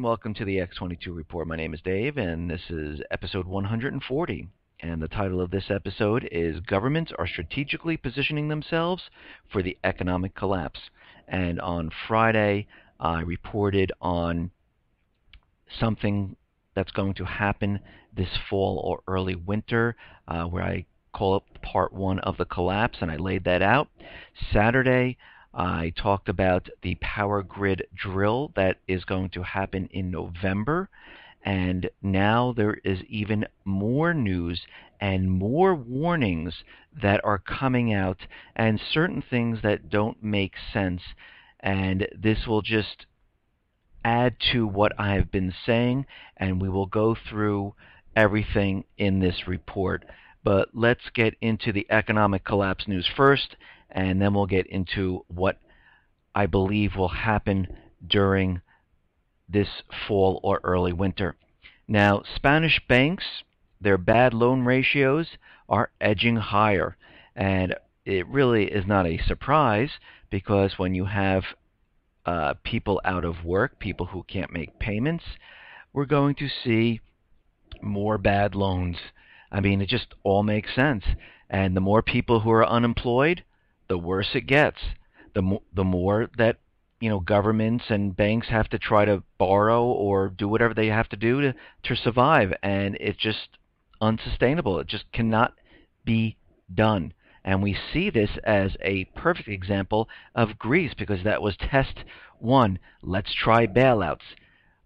welcome to the X22 Report. My name is Dave, and this is episode 140. And the title of this episode is Governments Are Strategically Positioning Themselves for the Economic Collapse. And on Friday, I reported on something that's going to happen this fall or early winter, where I call it part one of the collapse, and I laid that out. Saturday, I talked about the power grid drill that is going to happen in November, and now there is even more news and more warnings that are coming out, and certain things that don't make sense, and this will just add to what I have been saying, and we will go through everything in this report. But let's get into the economic collapse news first, and then we'll get into what I believe will happen during this fall or early winter. Now, Spanish banks, their bad loan ratios are edging higher, and it really is not a surprise because when you have people out of work, people who can't make payments, we're going to see more bad loans. I mean, it just all makes sense. And the more people who are unemployed, the worse it gets. The more that governments and banks have to try to borrow or do whatever they have to do to survive, and it's just unsustainable. It just cannot be done. And we see this as a perfect example of Greece because that was test one. Let's try bailouts.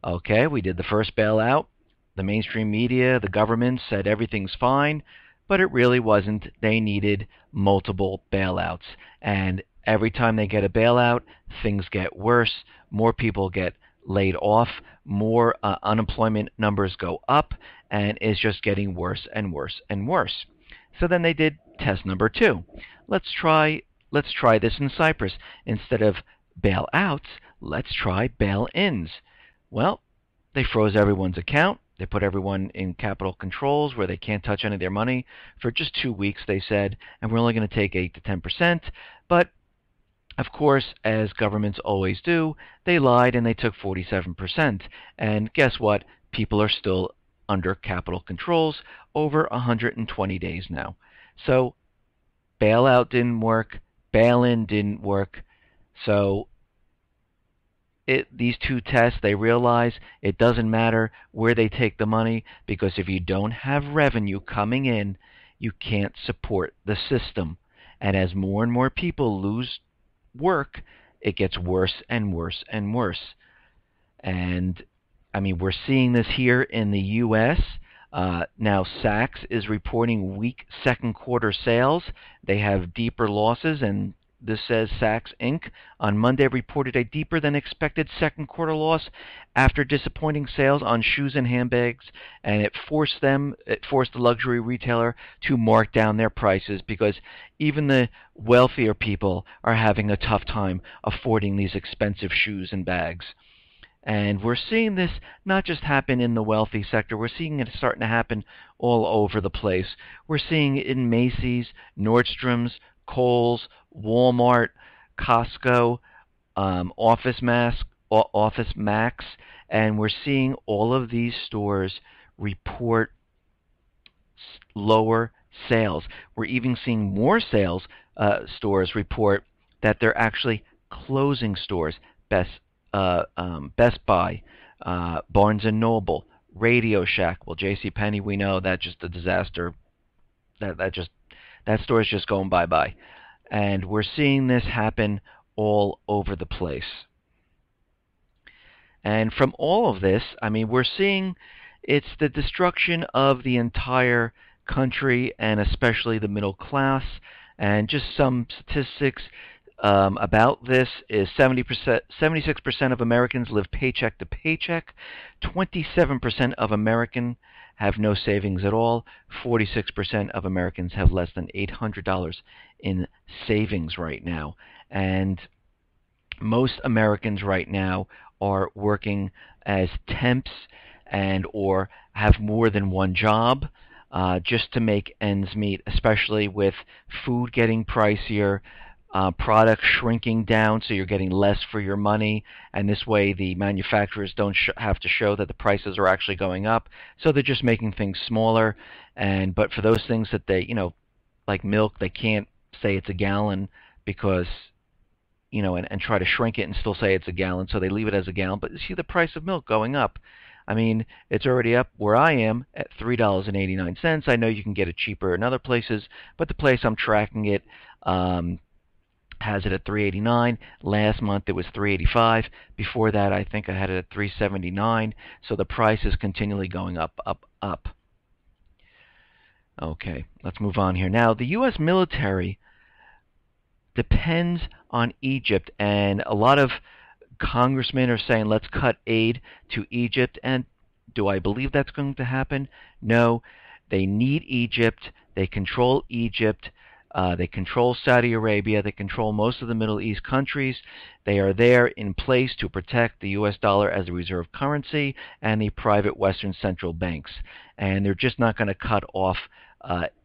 Okay, we did the first bailout. The mainstream media, the government said everything's fine, but it really wasn't. They needed multiple bailouts. And every time they get a bailout, things get worse. More people get laid off. More unemployment numbers go up, and it's just getting worse and worse and worse. So then they did test number two. Let's try this in Cyprus. Instead of bailouts, let's try bail-ins. Well, they froze everyone's account. They put everyone in capital controls where they can't touch any of their money for just 2 weeks, they said, and we're only going to take 8 to 10%. But, of course, as governments always do, they lied and they took 47%. And guess what? People are still under capital controls over 120 days now. So bailout didn't work, bail-in didn't work. So these two tests, they realize it doesn't matter where they take the money, because if you don't have revenue coming in, you can't support the system. And as more and more people lose work, it gets worse and worse and worse. And I mean, we're seeing this here in the U.S. Now Saks is reporting weak second quarter sales. They have deeper losses, and this says Saks Inc. on Monday reported a deeper than expected second quarter loss after disappointing sales on shoes and handbags, and it forced the luxury retailer to mark down their prices because even the wealthier people are having a tough time affording these expensive shoes and bags. And we're seeing this not just happen in the wealthy sector, we're seeing it starting to happen all over the place. We're seeing it in Macy's, Nordstrom's, Kohl's, Walmart, Costco, Office Max, and we're seeing all of these stores report lower sales. We're even seeing more stores report that they're actually closing stores. Best Buy, Barnes & Noble, Radio Shack. Well, JCPenney, we know that's just a disaster. That store is just going bye-bye. And we're seeing this happen all over the place. And from all of this, I mean, we're seeing it's the destruction of the entire country, and especially the middle class. And just some statistics about this is 76% of Americans live paycheck to paycheck. 27% of Americans have no savings at all. 46% of Americans have less than $800 in savings right now. And most Americans right now are working as temps and or have more than one job just to make ends meet, especially with food getting pricier, products shrinking down, so you're getting less for your money, and this way the manufacturers don't have to show that the prices are actually going up, so they're just making things smaller. And but for those things that they, like milk, they can't say it's a gallon because and try to shrink it and still say it's a gallon, so they leave it as a gallon. But you see the price of milk going up. I mean, it's already up where I am at $3.89. I know you can get it cheaper in other places, but the place I'm tracking it has it at $3.89. Last month it was $3.85. Before that, I think I had it at $3.79. So the price is continually going up, up, up. Okay, let's move on here. Now, the U.S. military depends on Egypt, and a lot of congressmen are saying let's cut aid to Egypt. And do I believe that's going to happen? No. They need Egypt. They control Egypt. They control Saudi Arabia. They control most of the Middle East countries. They are there in place to protect the U.S. dollar as a reserve currency and the private Western central banks. And they're just not going to cut off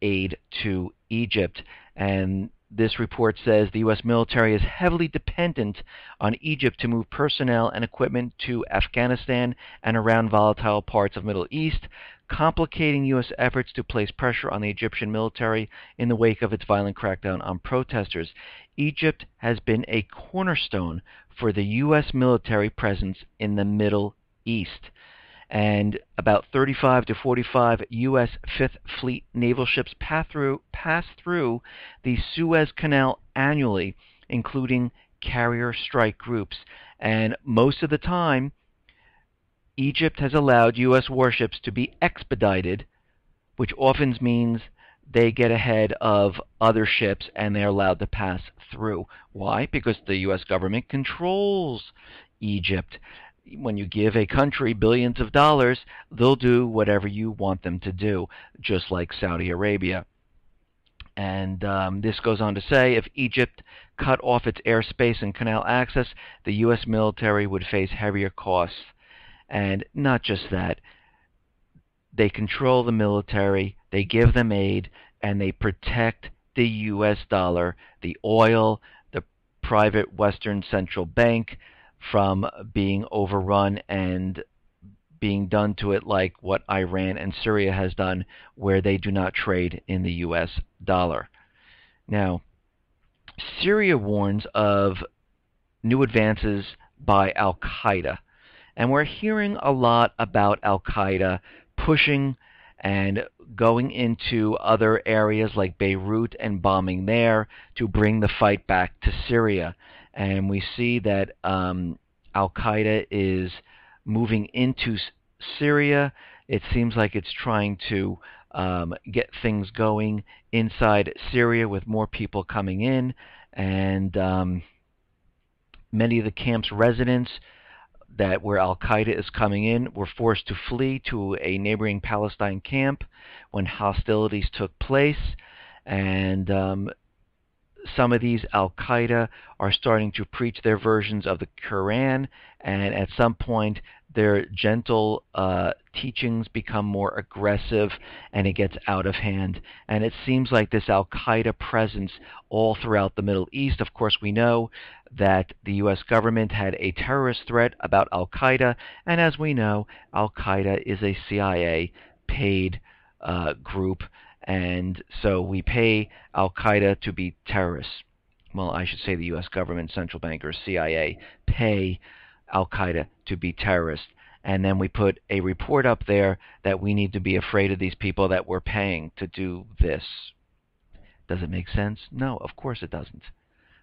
aid to Egypt. And this report says the U.S. military is heavily dependent on Egypt to move personnel and equipment to Afghanistan and around volatile parts of Middle East, complicating U.S. efforts to place pressure on the Egyptian military in the wake of its violent crackdown on protesters. Egypt has been a cornerstone for the U.S. military presence in the Middle East. And about 35 to 45 U.S. Fifth Fleet naval ships pass through the Suez Canal annually, including carrier strike groups. And most of the time, Egypt has allowed U.S. warships to be expedited, which often means they get ahead of other ships and they're allowed to pass through. Why? Because the U.S. government controls Egypt. When you give a country billions of dollars, they'll do whatever you want them to do, just like Saudi Arabia. And this goes on to say, if Egypt cut off its airspace and canal access, the U.S. military would face heavier costs. And not just that, they control the military, they give them aid, and they protect the U.S. dollar, the oil, the private Western central bank, from being overrun and being done to it like what Iran and Syria has done, where they do not trade in the U.S. dollar. Now, Syria warns of new advances by Al-Qaeda, and we're hearing a lot about Al-Qaeda pushing and going into other areas like Beirut and bombing there to bring the fight back to Syria. And we see that Al-Qaeda is moving into Syria. It seems like it's trying to get things going inside Syria with more people coming in. And many of the camp's residents that where Al-Qaeda is coming in were forced to flee to a neighboring Palestine camp when hostilities took place. And some of these Al-Qaeda are starting to preach their versions of the Quran, and at some point their gentle teachings become more aggressive and it gets out of hand. And it seems like this Al-Qaeda presence all throughout the Middle East. Of course, we know that the U.S. government had a terrorist threat about Al-Qaeda, and as we know, Al-Qaeda is a CIA-paid group. And so we pay Al-Qaeda to be terrorists. Well, I should say the U.S. government, central bankers, CIA, pay Al-Qaeda to be terrorists. And then we put a report up there that we need to be afraid of these people that we're paying to do this. Does it make sense? No, of course it doesn't.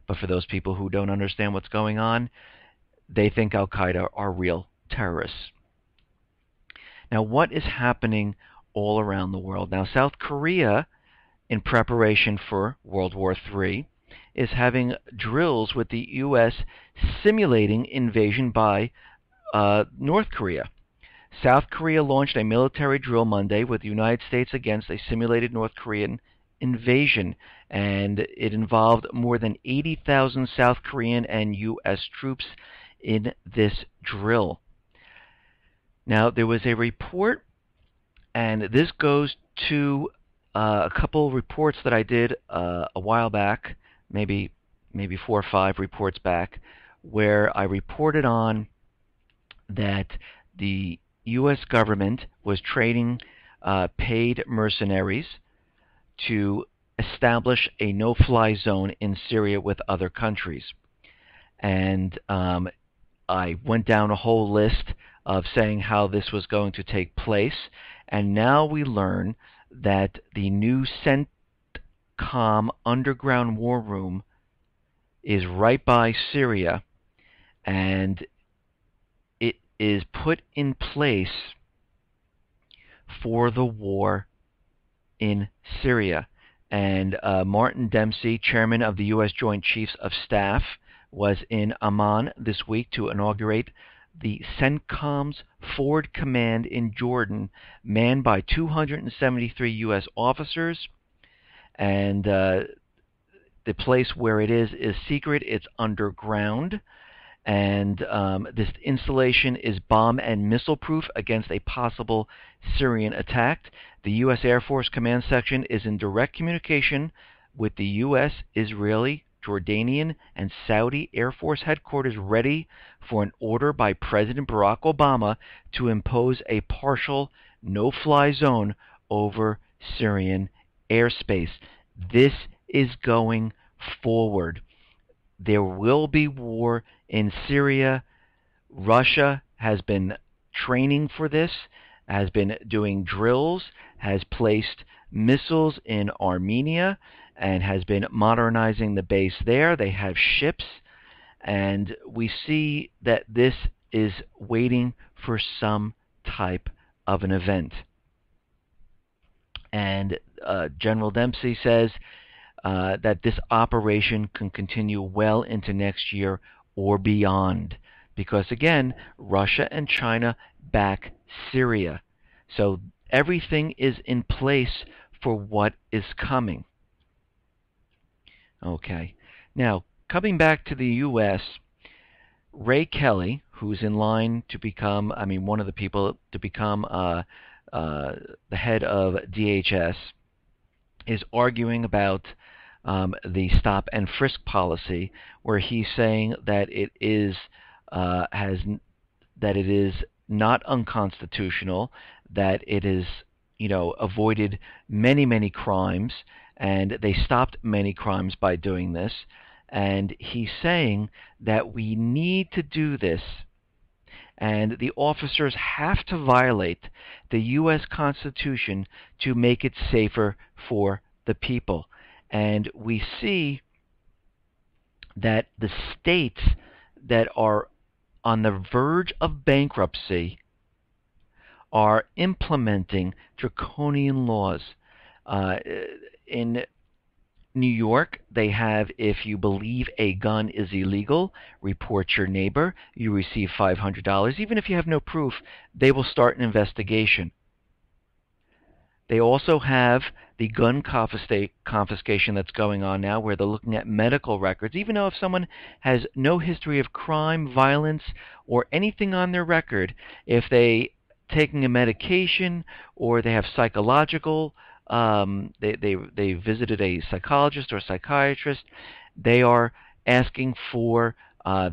But for those people who don't understand what's going on, they think Al-Qaeda are real terrorists. Now, what is happening all around the world? Now, South Korea, in preparation for World War III, is having drills with the U.S. simulating invasion by North Korea. South Korea launched a military drill Monday with the United States against a simulated North Korean invasion, and it involved more than 80,000 South Korean and U.S. troops in this drill. Now, there was a report, and this goes to a couple reports that I did a while back, maybe maybe 4 or 5 reports back, where I reported on that the U.S. government was training paid mercenaries to establish a no-fly zone in Syria with other countries. And I went down a whole list of saying how this was going to take place, and now we learn that the new CENTCOM underground war room is right by Syria, and it is put in place for the war in Syria. And Martin Dempsey, chairman of the U.S. Joint Chiefs of Staff, was in Amman this week to inaugurate the CENTCOM's Forward Command in Jordan, manned by 273 U.S. officers. And the place where it is secret. It's underground. And this installation is bomb and missile proof against a possible Syrian attack. The U.S. Air Force Command Section is in direct communication with the U.S., Israeli, Jordanian, and Saudi Air Force headquarters, ready for an order by President Barack Obama to impose a partial no-fly zone over Syrian airspace. This is going forward. There will be war in Syria. Russia has been training for this, has been doing drills, has placed missiles in Armenia, and has been modernizing the base there. They have ships, and we see that this is waiting for some type of an event. And General Dempsey says that this operation can continue well into next year or beyond, because again, Russia and China back Syria. So everything is in place for what is coming. Okay. Now, coming back to the U.S., Ray Kelly, who's in line to become, one of the people to become the head of DHS, is arguing about the stop and frisk policy, where he's saying that it is not unconstitutional, that it is avoided many crimes, and they stopped many crimes by doing this. And he's saying that we need to do this, and the officers have to violate the U.S. Constitution to make it safer for the people. And we see that the states that are on the verge of bankruptcy are implementing draconian laws. In New York, they have, if you believe a gun is illegal, report your neighbor. You receive $500. Even if you have no proof, they will start an investigation. They also have the gun confiscation that's going on now, where they're looking at medical records. Even though if someone has no history of crime, violence, or anything on their record, if they taking a medication or they have psychological, they visited a psychologist or psychiatrist, they are asking for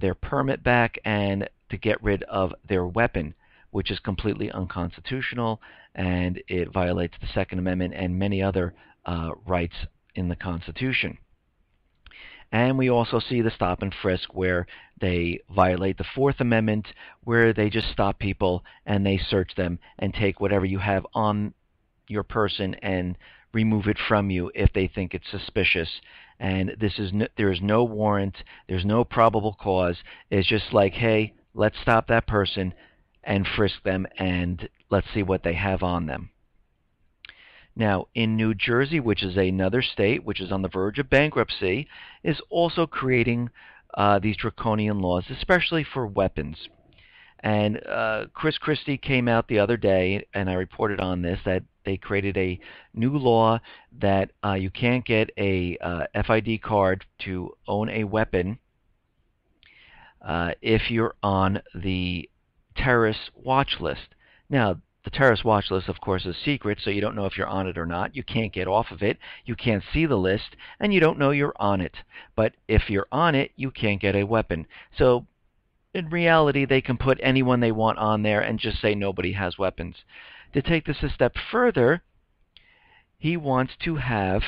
their permit back and to get rid of their weapon, which is completely unconstitutional, and it violates the Second Amendment and many other rights in the Constitution. And we also see the stop and frisk, where they violate the Fourth Amendment, where they just stop people and they search them and take whatever you have on your person and remove it from you if they think it's suspicious. And there is no warrant, there's no probable cause. It's just like, hey, let's stop that person and frisk them, and let's see what they have on them. Now, in New Jersey, which is another state which is on the verge of bankruptcy, is also creating these draconian laws, especially for weapons. And Chris Christie came out the other day, and I reported on this, that they created a new law that you can't get a FID card to own a weapon if you're on the terrorist watch list. Now, the terrorist watch list, of course, is secret, so you don't know if you're on it or not. You can't get off of it. You can't see the list, and you don't know you're on it. But if you're on it, you can't get a weapon. So in reality, they can put anyone they want on there and just say nobody has weapons. To take this a step further, he wants to have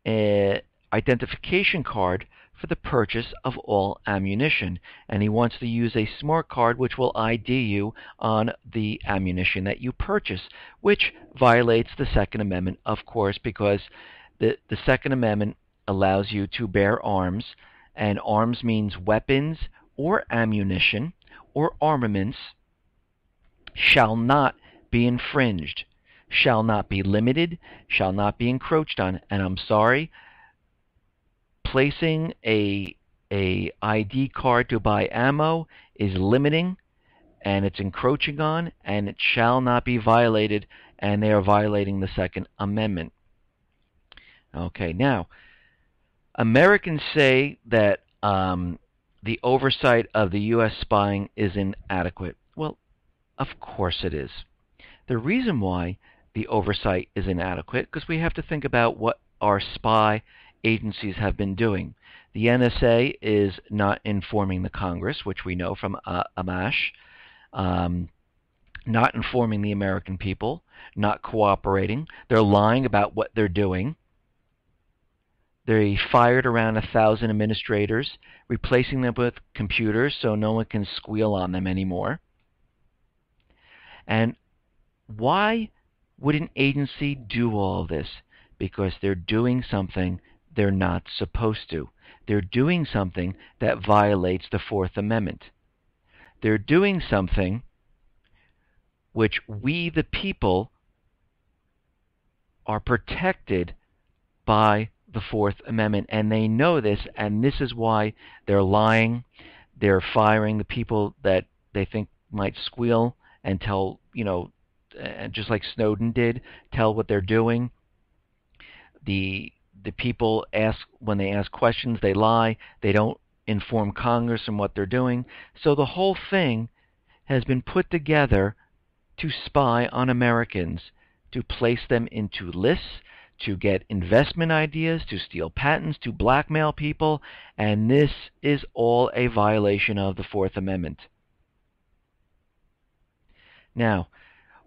an identification card for the purchase of all ammunition, and he wants to use a smart card which will ID you on the ammunition that you purchase, which violates the Second Amendment, of course, because the Second Amendment allows you to bear arms, and arms means weapons or ammunition or armaments shall not be infringed, shall not be limited, shall not be encroached on. And I'm sorry, placing a ID card to buy ammo is limiting, and it's encroaching on, and it shall not be violated, and they are violating the Second Amendment. Okay, now, Americans say that the oversight of the U.S. spying is inadequate. Well, of course it is. The reason why the oversight is inadequate, because we have to think about what our spy agencies have been doing. The NSA is not informing the Congress, which we know from Amash, not informing the American people, not cooperating. They're lying about what they're doing. They fired around 1,000 administrators, replacing them with computers so no one can squeal on them anymore. And why would an agency do all this? Because they're doing something they're not supposed to. They're doing something that violates the Fourth Amendment. They're doing something which we, the people, are protected by the Fourth Amendment. And they know this, and this is why they're lying. They're firing the people that they think might squeal and tell, just like Snowden did, tell what they're doing. The people when they ask questions, they lie. They don't inform Congress on what they're doing. So the whole thing has been put together to spy on Americans, to place them into lists, to get investment ideas, to steal patents, to blackmail people, and this is all a violation of the Fourth Amendment. Now,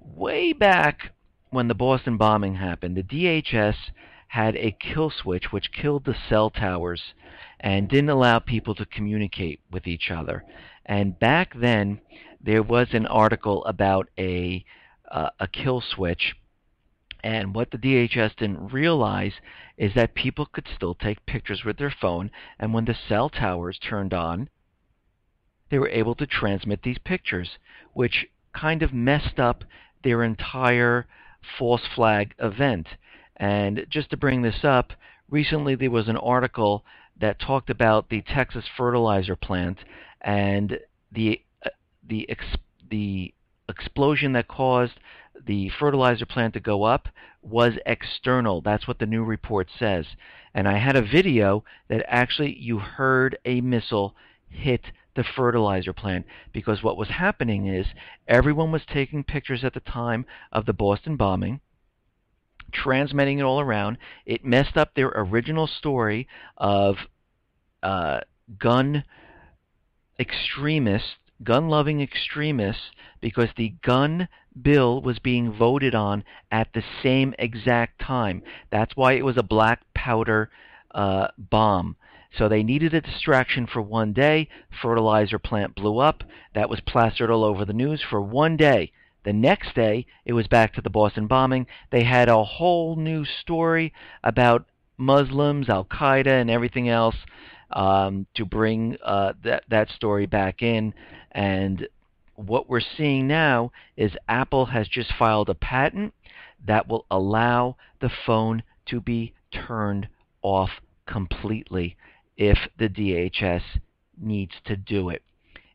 way back when the Boston bombing happened, the DHS had a kill switch which killed the cell towers and didn't allow people to communicate with each other. And back then, there was an article about a kill switch, and what the DHS didn't realize is that people could still take pictures with their phone, and when the cell towers turned on, they were able to transmit these pictures, which kind of messed up their entire false flag event. And just to bring this up, recently there was an article that talked about the Texas fertilizer plant and the explosion that caused the fertilizer plant to go up was external. That's what the new report says. And I had a video that actually you heard a missile hit the fertilizer plant, because what was happening is everyone was taking pictures at the time of the Boston bombing, transmitting it all around. It messed up their original story of gun gun-loving extremists, because the gun bill was being voted on at the same exact time. That's why it was a black powder bomb. So they needed a distraction for one day. Fertilizer plant blew up. That was plastered all over the news for one day. The next day, it was back to the Boston bombing. They had a whole new story about Muslims, Al-Qaeda, and everything else to bring that story back in. And what we're seeing now is Apple has just filed a patent that will allow the phone to be turned off completely if the DHS needs to do it.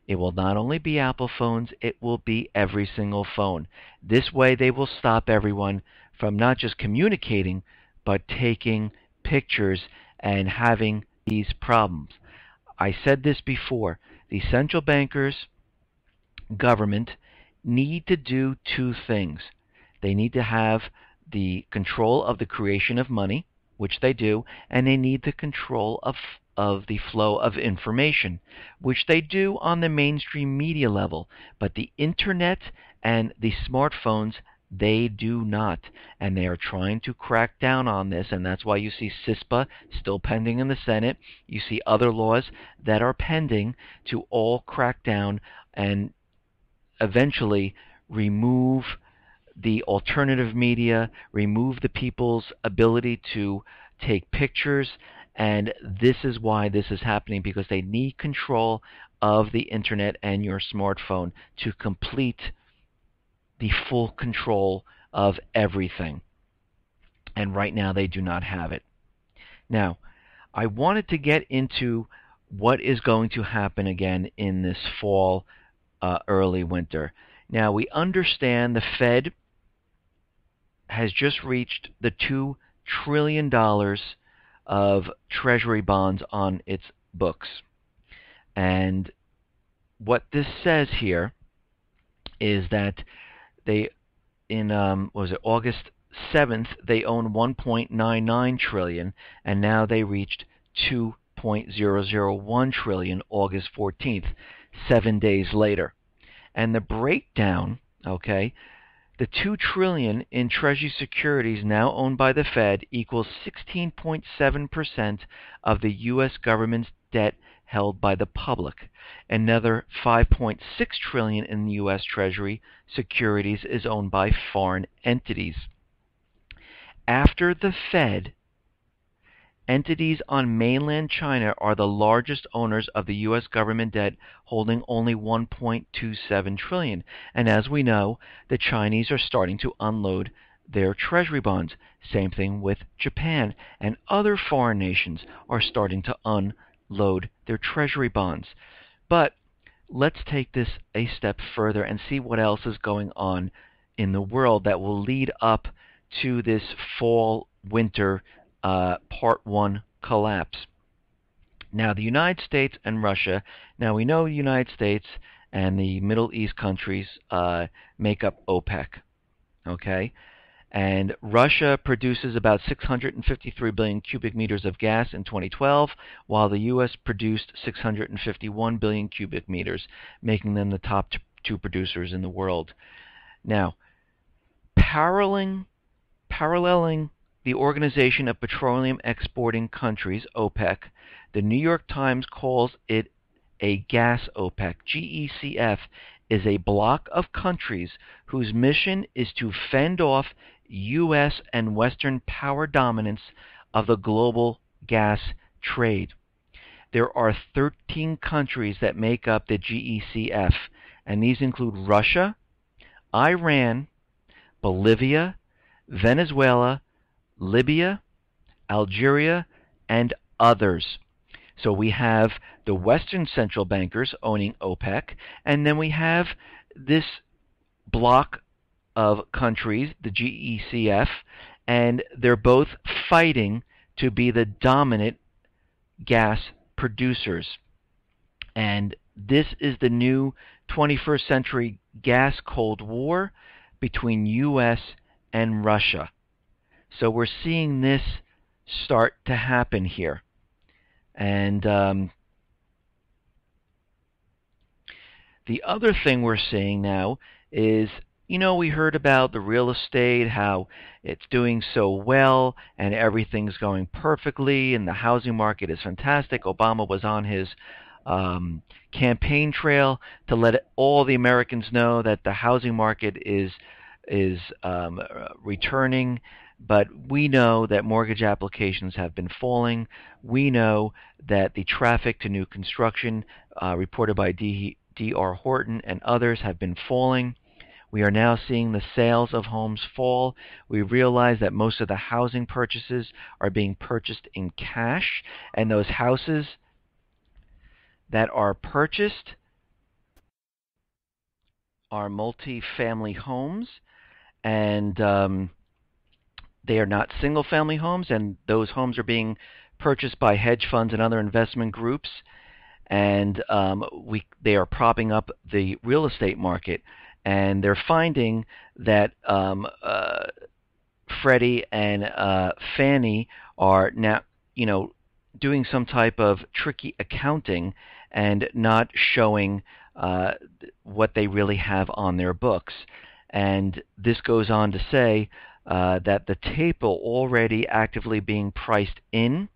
It will not only be Apple phones, it will be every single phone. This way they will stop everyone from not just communicating, but taking pictures and having these problems. I said this before. The central bankers, government, need to do two things. They need to have the control of the creation of money, which they do, and they need the control of the flow of information, which they do on the mainstream media level. But the internet and the smartphones, they do not. And they are trying to crack down on this, and that's why you see CISPA still pending in the Senate. You see other laws that are pending to all crack down and eventually remove the alternative media, remove the people's ability to take pictures, and this is why this is happening, because they need control of the internet and your smartphone to complete the full control of everything. And right now they do not have it. Now, I wanted to get into what is going to happen again in this fall, early winter. Now, we understand the Fed has just reached the $2 trillion of Treasury bonds on its books. And what this says here is that they, in August 7th, they own 1.99 trillion, and now they reached 2.001 trillion August 14th, 7 days later. And the breakdown, okay, the $2 trillion in Treasury securities now owned by the Fed equals 16.7% of the U.S. government's debt held by the public. Another $5.6 trillion in U.S. Treasury securities is owned by foreign entities. After the Fed, entities on mainland China are the largest owners of the U.S. government debt, holding only $1.27 trillion. And as we know, the Chinese are starting to unload their treasury bonds. Same thing with Japan, and other foreign nations are starting to unload their treasury bonds. But let's take this a step further and see what else is going on in the world that will lead up to this fall-winter Part 1 collapse. Now, the United States and Russia, now we know the United States and the Middle East countries make up OPEC, okay? And Russia produces about 653 billion cubic meters of gas in 2012, while the U.S. produced 651 billion cubic meters, making them the top two producers in the world. Now, paralleling the Organization of Petroleum Exporting Countries, OPEC, the New York Times calls it a gas OPEC. GECF is a bloc of countries whose mission is to fend off U.S. and Western power dominance of the global gas trade. There are 13 countries that make up the GECF, and these include Russia, Iran, Bolivia, Venezuela, Libya, Algeria, and others. So we have the Western central bankers owning OPEC, and then we have this bloc of countries, the GECF, and they're both fighting to be the dominant gas producers. And this is the new 21st century gas Cold War between U.S. and Russia. So we're seeing this start to happen here. And the other thing we're seeing now is, we heard about the real estate, how it's doing so well and everything's going perfectly and the housing market is fantastic. Obama was on his campaign trail to let all the Americans know that the housing market is returning. But we know that mortgage applications have been falling. We know that the traffic to new construction, reported by D.R. Horton and others, have been falling. We are now seeing the sales of homes fall. We realize that most of the housing purchases are being purchased in cash, and those houses that are purchased are multi-family homes, and they are not single-family homes, and those homes are being purchased by hedge funds and other investment groups, and they are propping up the real estate market. and they're finding that Freddie and Fannie are now, doing some type of tricky accounting and not showing what they really have on their books. And this goes on to say that the tape will already actively being priced in,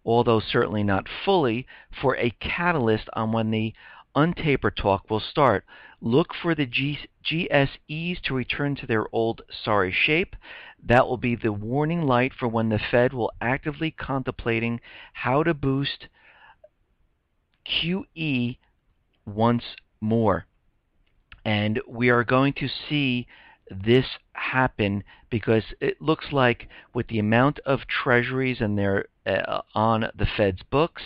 although certainly not fully, for a catalyst on when the untaper talk will start. Look for the GSEs to return to their old sorry shape. That will be the warning light for when the Fed will actively contemplating how to boost QE once more. And we are going to see this happen because it looks like with the amount of treasuries and they're on the Fed's books,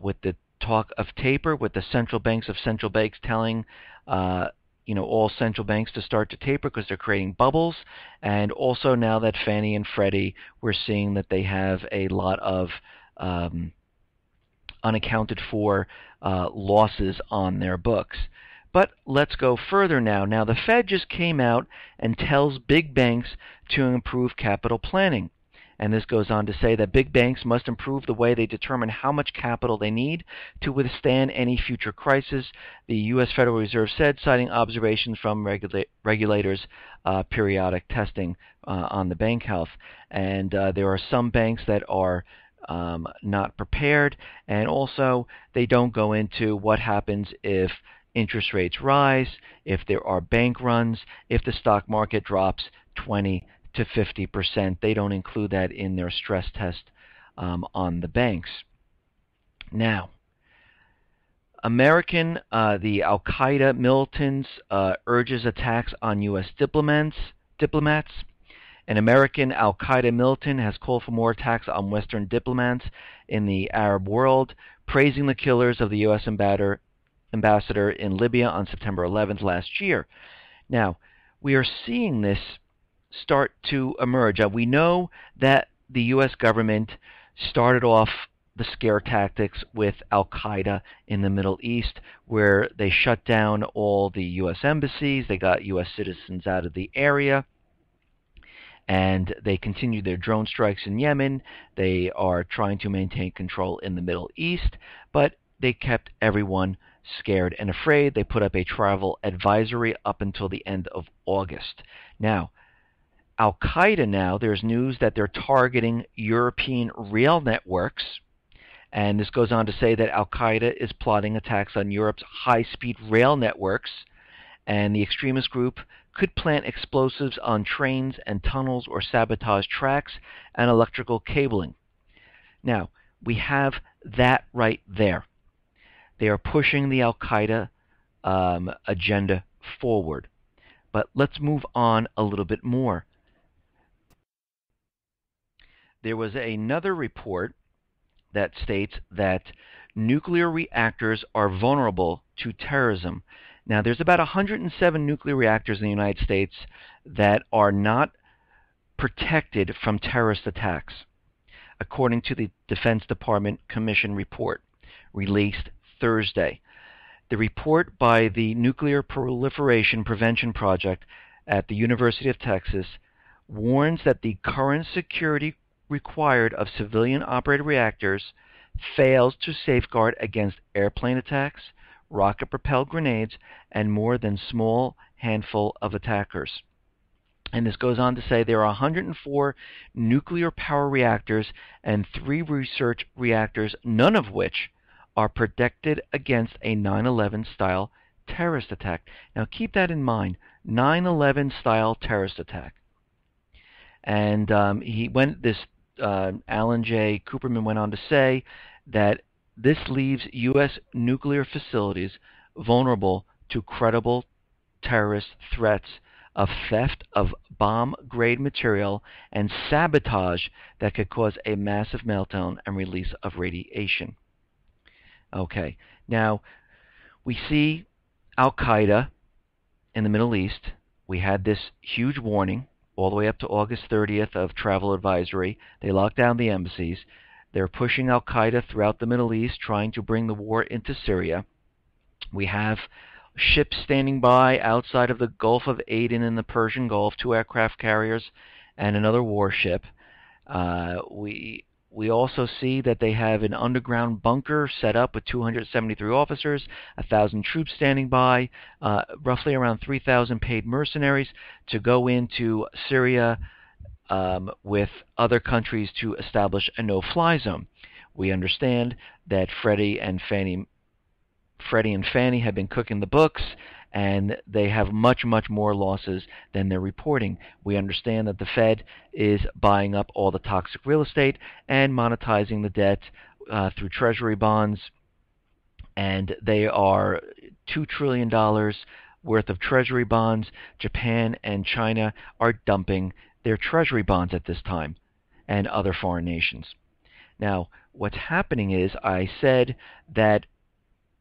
with the talk of taper, with the central banks telling all central banks to start to taper because they're creating bubbles, and also now that Fannie and Freddie, we're seeing that they have a lot of unaccounted for losses on their books. But let's go further now. Now the Fed just came out and tells big banks to improve capital planning. And this goes on to say that big banks must improve the way they determine how much capital they need to withstand any future crisis, the U.S. Federal Reserve said, citing observations from regulators' periodic testing on the bank health. And there are some banks that are not prepared, and also they don't go into what happens if interest rates rise, if there are bank runs, if the stock market drops 20 to 50%. They don't include that in their stress test on the banks. Now, the Al-Qaeda militants urges attacks on U.S. diplomats. An American Al-Qaeda militant has called for more attacks on Western diplomats in the Arab world, praising the killers of the U.S. ambassador in Libya on September 11th last year. Now, we are seeing this start to emerge. We know that the U.S. government started off the scare tactics with Al-Qaeda in the Middle East, where they shut down all the U.S. embassies, they got U.S. citizens out of the area, and they continued their drone strikes in Yemen. They are trying to maintain control in the Middle East, but they kept everyone scared and afraid. They put up a travel advisory up until the end of August. Now, Al-Qaeda now, there's news that they're targeting European rail networks, and this goes on to say that Al-Qaeda is plotting attacks on Europe's high-speed rail networks, and the extremist group could plant explosives on trains and tunnels or sabotage tracks and electrical cabling. Now, we have that right there. They are pushing the Al-Qaeda agenda forward. But let's move on a little bit more. There was another report that states that nuclear reactors are vulnerable to terrorism. Now, there's about 107 nuclear reactors in the United States that are not protected from terrorist attacks, according to the Defense Department Commission report released Thursday. The report by the Nuclear Proliferation Prevention Project at the University of Texas warns that the current security required of civilian-operated reactors fails to safeguard against airplane attacks, rocket-propelled grenades, and more than small handful of attackers. And this goes on to say there are 104 nuclear power reactors and 3 research reactors, none of which are protected against a 9/11 style terrorist attack. Now keep that in mind, 9/11 style terrorist attack. And Alan J. Cooperman went on to say that this leaves U.S. nuclear facilities vulnerable to credible terrorist threats of theft of bomb-grade material and sabotage that could cause a massive meltdown and release of radiation. Okay, now we see Al-Qaeda in the Middle East. We had this huge warning all the way up to August 30th of travel advisory. They locked down the embassies. They're pushing Al-Qaeda throughout the Middle East, trying to bring the war into Syria. We have ships standing by outside of the Gulf of Aden and the Persian Gulf, 2 aircraft carriers and another warship. We also see that they have an underground bunker set up with 273 officers, 1,000 troops standing by, roughly around 3,000 paid mercenaries to go into Syria with other countries to establish a no-fly zone. We understand that Freddie and Fannie have been cooking the books, and they have much, much more losses than they're reporting. We understand that the Fed is buying up all the toxic real estate and monetizing the debt through Treasury bonds, and they are $2 trillion worth of Treasury bonds. Japan and China are dumping their Treasury bonds at this time, and other foreign nations. Now, what's happening is, I said that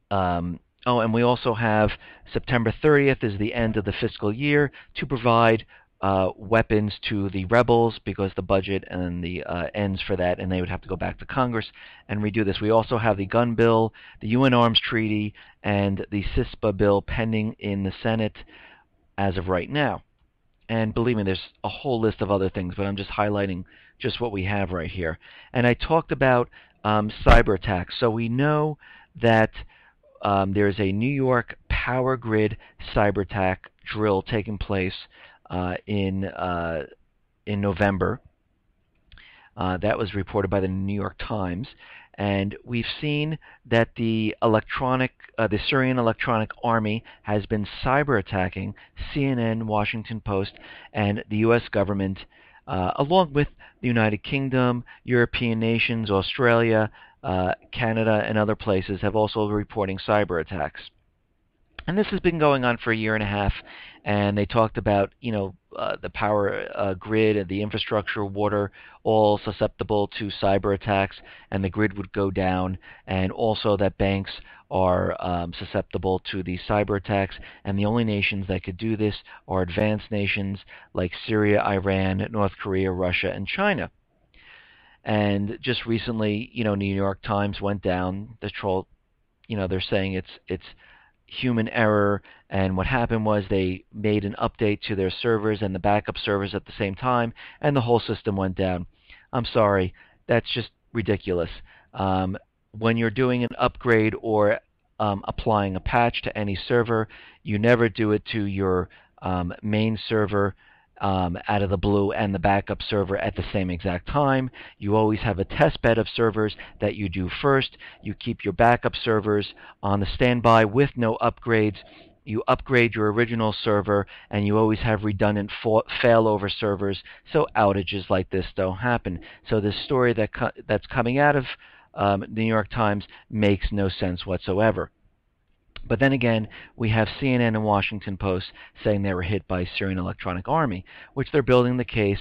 and we also have September 30th is the end of the fiscal year to provide weapons to the rebels, because the budget and the ends for that, and they would have to go back to Congress and redo this. We also have the gun bill, the UN Arms Treaty, and the CISPA bill pending in the Senate as of right now. And believe me, there's a whole list of other things, but I'm just highlighting just what we have right here. And I talked about cyber attacks. So we know that there's a New York power grid cyber attack drill taking place in November. That was reported by the New York Times, and we've seen that the Syrian Electronic Army has been cyber attacking CNN, Washington Post, and the U.S. government, along with the United Kingdom, European nations, Australia, Canada, and other places have also been reporting cyber attacks. And this has been going on for a year and a half, and they talked about, the power grid and the infrastructure, water, all susceptible to cyber attacks, and the grid would go down, and also that banks are susceptible to the cyber attacks, and the only nations that could do this are advanced nations like Syria, Iran, North Korea, Russia, and China. And just recently, New York Times went down the troll. They're saying it's human error, and what happened was they made an update to their servers and the backup servers at the same time, and the whole system went down. I'm sorry, that's just ridiculous. When you're doing an upgrade or applying a patch to any server, you never do it to your main server out of the blue and the backup server at the same exact time. You always have a test bed of servers that you do first. You keep your backup servers on the standby with no upgrades. You upgrade your original server, and you always have redundant failover servers so outages like this don't happen. So this story that's coming out of the New York Times makes no sense whatsoever. But then again, we have CNN and Washington Post saying they were hit by Syrian Electronic Army, which they're building the case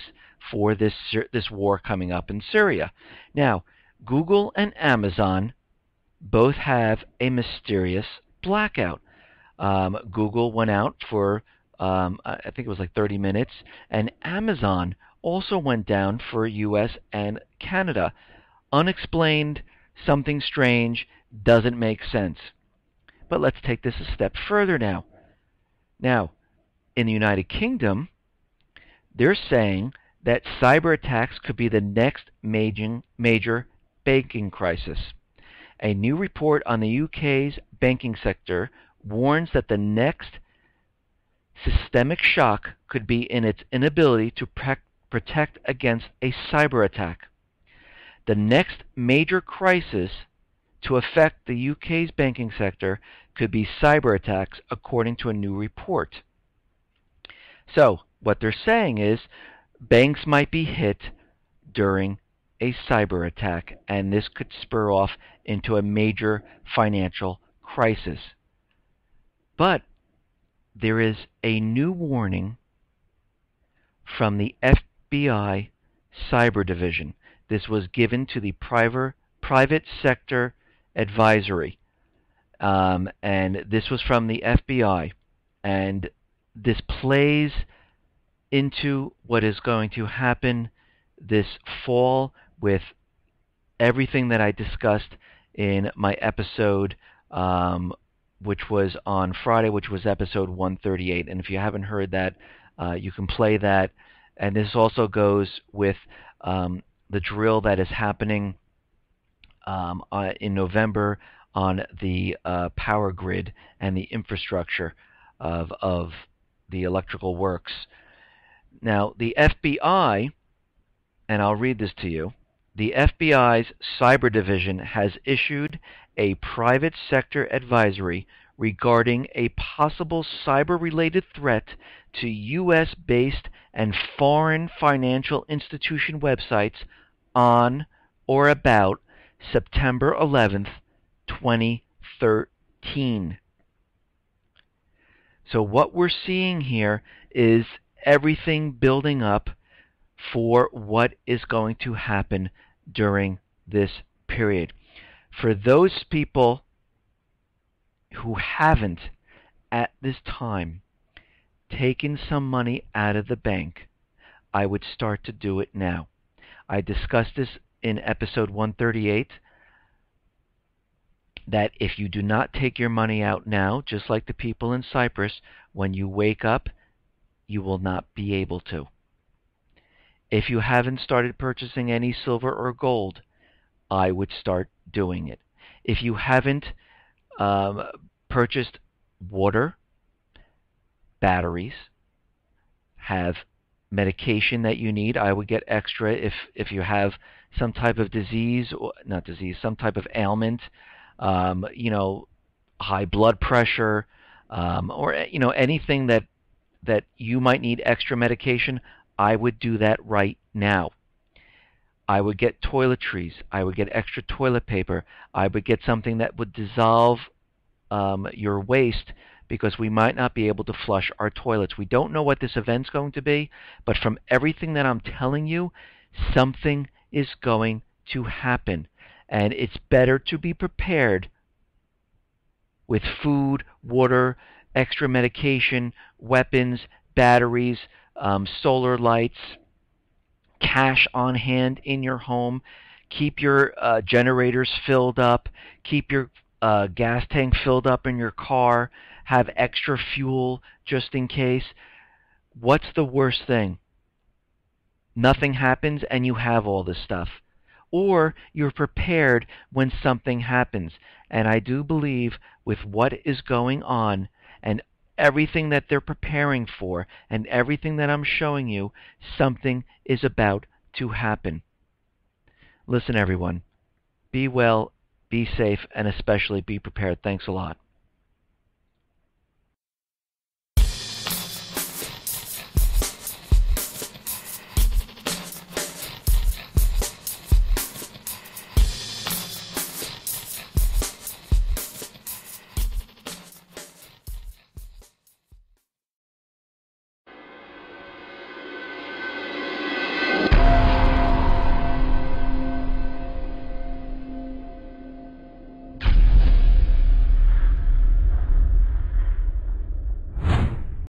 for this war coming up in Syria. Now, Google and Amazon both have a mysterious blackout. Google went out for, I think it was like 30 minutes, and Amazon also went down for US and Canada. Unexplained, something strange, doesn't make sense. But let's take this a step further now. Now, in the United Kingdom, they're saying that cyber attacks could be the next major banking crisis. A new report on the UK's banking sector warns that the next systemic shock could be in its inability to protect against a cyber attack. The next major crisis to affect the UK's banking sector could be cyber attacks, according to a new report. So, what they're saying is banks might be hit during a cyber attack, and this could spur off into a major financial crisis. But there is a new warning from the FBI Cyber Division. This was given to the private sector advisory, and this was from the FBI, and this plays into what is going to happen this fall with everything that I discussed in my episode which was on Friday, which was episode 138. And if you haven't heard that, you can play that. And this also goes with the drill that is happening in November on the power grid and the infrastructure of the electrical works. Now, the FBI, and I'll read this to you, the FBI's Cyber Division has issued a private sector advisory regarding a possible cyber-related threat to U.S.-based and foreign financial institution websites on or about September 11th, 2013. So what we're seeing here is everything building up for what is going to happen during this period. For those people who haven't at this time taken some money out of the bank, I would start to do it now. I discussed this in episode 138, that if you do not take your money out now, just like the people in Cyprus, when you wake up, you will not be able to. If you haven't started purchasing any silver or gold, I would start doing it. If you haven't purchased water, batteries, have medication that you need, I would get extra. If you have some type of disease, or not disease, some type of ailment, high blood pressure, or anything that you might need extra medication, I would do that right now. I would get toiletries. I would get extra toilet paper. I would get something that would dissolve your waste, because we might not be able to flush our toilets. We don't know what this event's going to be, but from everything that I'm telling you, something is going to happen. And it's better to be prepared with food, water, extra medication, weapons, batteries, solar lights, cash on hand in your home. Keep your generators filled up. Keep your gas tank filled up in your car. Have extra fuel just in case. What's the worst thing? Nothing happens and you have all this stuff. Or you're prepared when something happens. And I do believe with what is going on and everything that they're preparing for and everything that I'm showing you, something is about to happen. Listen, everyone, be well, be safe, and especially be prepared. Thanks a lot.